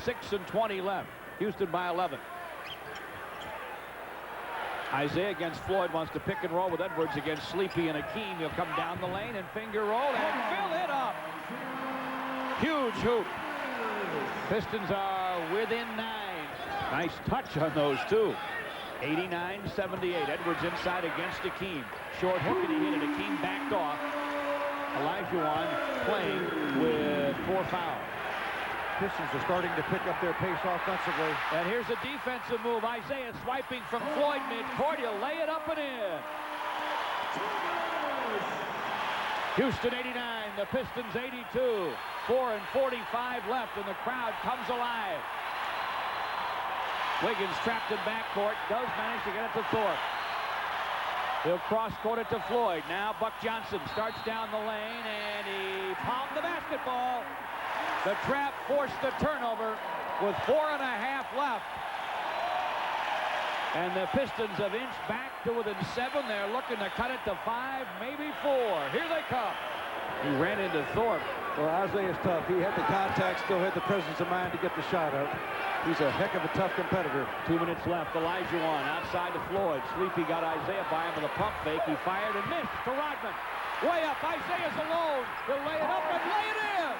6:20 left. Houston by 11. Isiah against Floyd wants to pick and roll with Edwards against Sleepy and Hakeem. He'll come down the lane and finger roll and fill it up. Huge hoop. Pistons are within 9. Nice touch on those two. 89-78. Edwards inside against Hakeem. Short hook and he hit it. Hakeem backed off. Olajuwon playing with 4 fouls. Pistons are starting to pick up their pace offensively. And here's a defensive move. Isiah swiping from Floyd midcourt. He'll lay it up and in. Houston 89, the Pistons 82. 4:45 left, and the crowd comes alive. Wiggins trapped in backcourt, does manage to get it to Thorpe. He'll cross-court it to Floyd. Now Buck Johnson starts down the lane, and he palmed the basketball. The trap forced the turnover with 4.5 left. And the Pistons have inched back to within 7. They're looking to cut it to 5, maybe 4. Here they come. He ran into Thorpe. Well, Isiah's tough. He had the contact, still had the presence of mind to get the shot up. He's a heck of a tough competitor. 2 minutes left. Olajuwon outside to Floyd. Sleepy got Isiah by him with a pump fake. He fired and missed to Rodman. Way up. Isiah's alone. He'll lay it up and lay it in.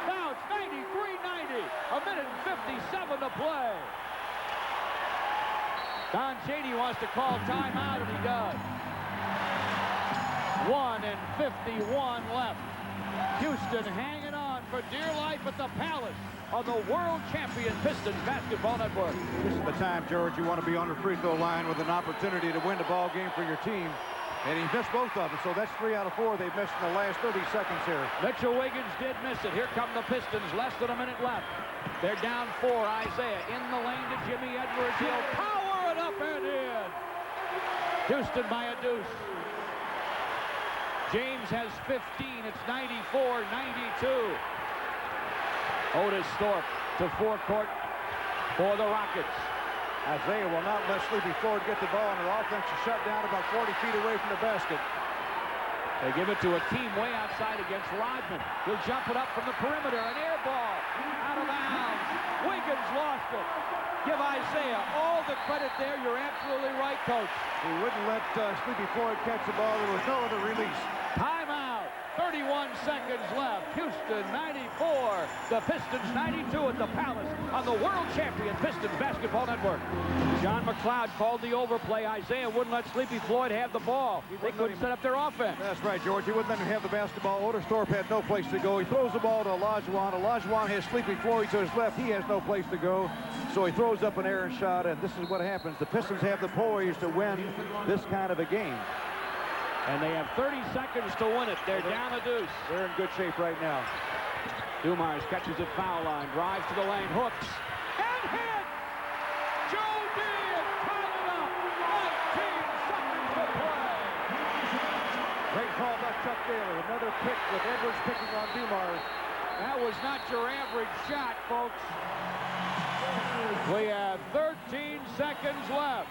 Now it's 93-90. A minute and 57 to play. Don Chaney wants to call timeout, and he does. 1:51 left. Houston hanging on for dear life at the Palace on the world champion Pistons Basketball Network. This is the time, George, you want to be on the free throw line with an opportunity to win the ball game for your team. And he missed both of them, so that's 3 out of 4 they've missed in the last 30 seconds here. Mitchell Wiggins did miss it. Here come the Pistons, less than a minute left. They're down 4. Isiah in the lane to Jimmy Edwards. He'll power it up and in. Houston by a deuce. James has 15. It's 94-92. Otis Thorpe to forecourt for the Rockets. Isiah will not let Sleepy Floyd get the ball, and their offense is shut down about 40 feet away from the basket. They give it to Hakeem way outside against Rodman. He'll jump it up from the perimeter. An air ball out of bounds. Wiggins lost it. Give Isiah all the credit there. You're absolutely right, Coach. He wouldn't let Sleepy Floyd catch the ball. There was no other release. Timeout. 31 seconds left. Houston 94. The Pistons 92 at the Palace on the world champion Pistons Basketball Network. John McLeod called the overplay. Isiah wouldn't let Sleepy Floyd have the ball. They couldn't set up their offense. That's right, George. He wouldn't let him have the basketball. Otis Thorpe had no place to go. He throws the ball to Olajuwon. Olajuwon has Sleepy Floyd to his left. He has no place to go. So he throws up an errant shot, and this is what happens. The Pistons have the poise to win this kind of a game. And they have 30 seconds to win it. They're down a deuce. They're in good shape right now. Dumars catches it foul line, drives to the lane, hooks, and hits! Joe Diaz tied it up. 19 seconds to play. Great call by Chuck Daly. Another pick with Edwards picking on Dumars. That was not your average shot, folks. We have 13 seconds left.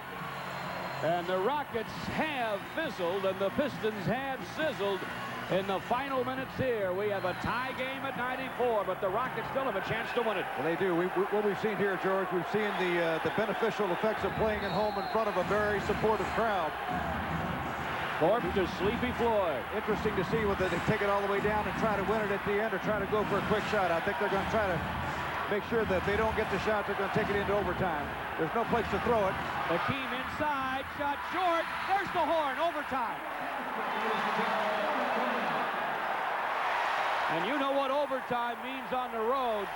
And the Rockets have fizzled, and the Pistons have sizzled in the final minutes here. We have a tie game at 94, but the Rockets still have a chance to win it. Well, they do. What we've seen here, George, we've seen the beneficial effects of playing at home in front of a very supportive crowd. Thorpe to Sleepy Floyd. Interesting to see whether they take it all the way down and try to win it at the end or try to go for a quick shot. I think they're going to try to make sure that if they don't get the shot, they're going to take it into overtime. There's no place to throw it. Hakeem inside, shot short. There's the horn, overtime. And you know what overtime means on the road.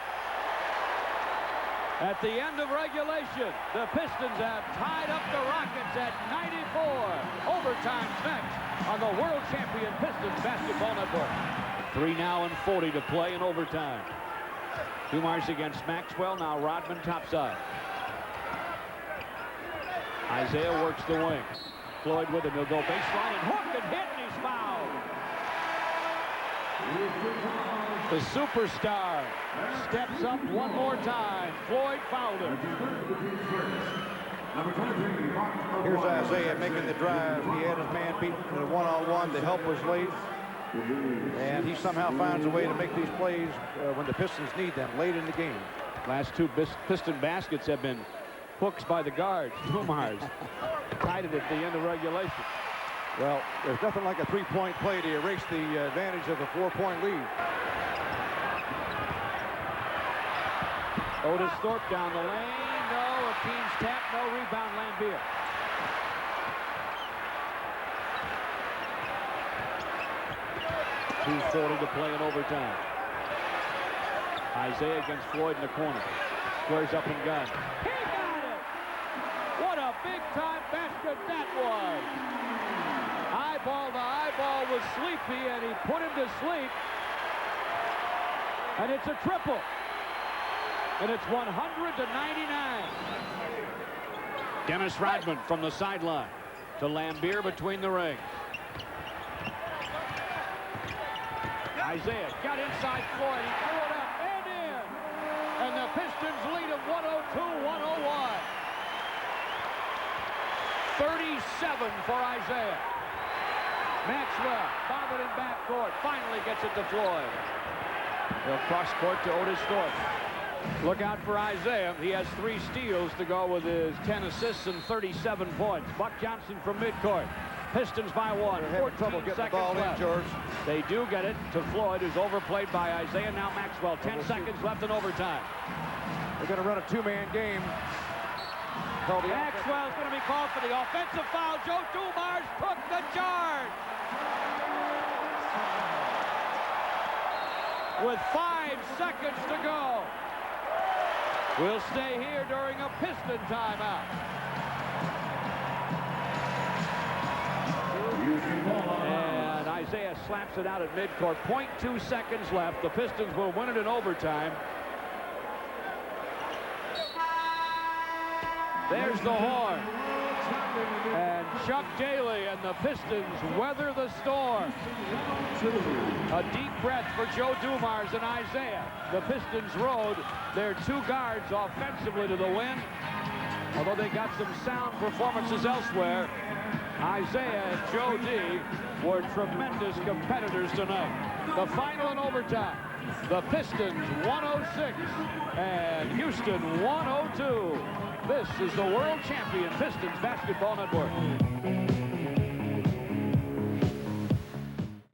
At the end of regulation, the Pistons have tied up the Rockets at 94. Overtime's next on the world champion Pistons Basketball Network. 3 now and 40 to play in overtime. Dumars against Maxwell. Now Rodman topside. Isiah works the wing. Floyd with him. He'll go baseline and hook and hit, and he's fouled. The superstar steps up one more time. Floyd fouled him. Here's Isiah making the drive. He had his man beat in a one-on-one. The help was late. And he somehow finds a way to make these plays when the Pistons need them late in the game. Last two Piston baskets have been hooks by the guards. Dumars tied it at the end of regulation. Well, there's nothing like a three-point play to erase the advantage of a 4-point lead. Otis Thorpe down the lane. No. Hakeem's tap. No rebound. Lambier. .240 to play in overtime. Isiah against Floyd in the corner. Squares up and gun. He got it! What a big-time basket that was! Eyeball to eyeball with Sleepy, and he put him to sleep. And it's a triple. And it's 100-99. Dennis Rodman from the sideline to Lambier between the rings. Isiah got inside Floyd. He threw it up and in. And the Pistons lead him 102-101. 37 for Isiah. Maxwell bothered in backcourt. Finally gets it to Floyd. They'll cross court to Otis Thorpe. Look out for Isiah. He has 3 steals to go with his 10 assists and 37 points. Buck Johnson from midcourt. Pistons by 1. They're having trouble getting the ball in, George. They do get it to Floyd, who's overplayed by Isiah. Now Maxwell. 10 seconds left in overtime. They're going to run a 2-man game. Maxwell's going to be called for the offensive foul. Joe Dumars took the charge. With 5 seconds to go. We'll stay here during a Piston timeout. And Isiah slaps it out at midcourt. 0.2 seconds left. The Pistons will win it in overtime. There's the horn. And Chuck Daly and the Pistons weather the storm. A deep breath for Joe Dumars and Isiah. The Pistons rode their 2 guards offensively to the win. Although they got some sound performances elsewhere, Isiah and Joe D were tremendous competitors tonight. The final in overtime. The Pistons 106 and Houston 102. This is the World Champion Pistons Basketball Network.